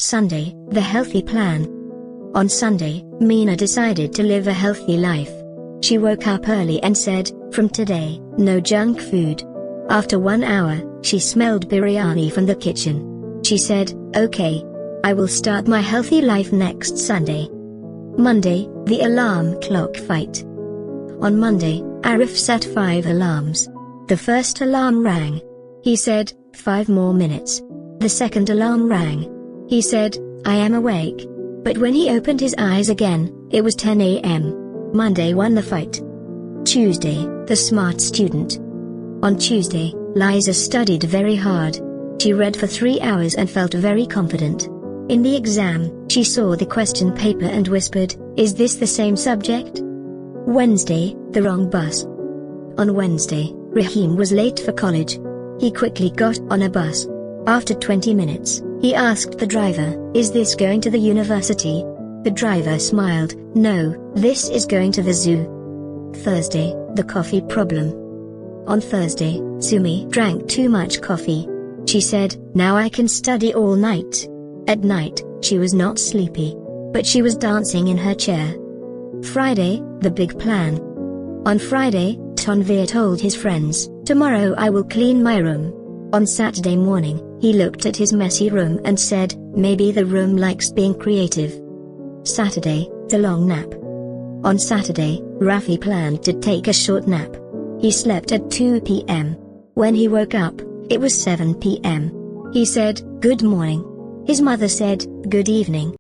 Sunday, the healthy plan. On Sunday, Meena decided to live a healthy life. She woke up early and said, "From today, no junk food." After 1 hour, she smelled biryani from the kitchen. She said, "Okay, I will start my healthy life next Sunday." Monday, the alarm clock fight. On Monday, Arif set 5 alarms. The first alarm rang. He said, 5 more minutes. The second alarm rang. He said, "I am awake." But when he opened his eyes again, it was 10 a.m. Monday won the fight. Tuesday, the smart student. On Tuesday, Liza studied very hard. She read for 3 hours and felt very confident. In the exam, she saw the question paper and whispered, "Is this the same subject?" Wednesday, the wrong bus. On Wednesday, Rahim was late for college. He quickly got on a bus. After 20 minutes, he asked the driver, "Is this going to the university?" The driver smiled, "No, this is going to the zoo." Thursday, the coffee problem. On Thursday, Sumi drank too much coffee. She said, "Now I can study all night." At night, she was not sleepy, but she was dancing in her chair. Friday, the big plan. On Friday, Tanvir told his friends, "Tomorrow I will clean my room." On Saturday morning, he looked at his messy room and said, "Maybe the room likes being creative." Saturday, the long nap. On Saturday, Rafi planned to take a short nap. He slept at 2 p.m. When he woke up, it was 7 p.m. He said, "Good morning." His mother said, "Good evening."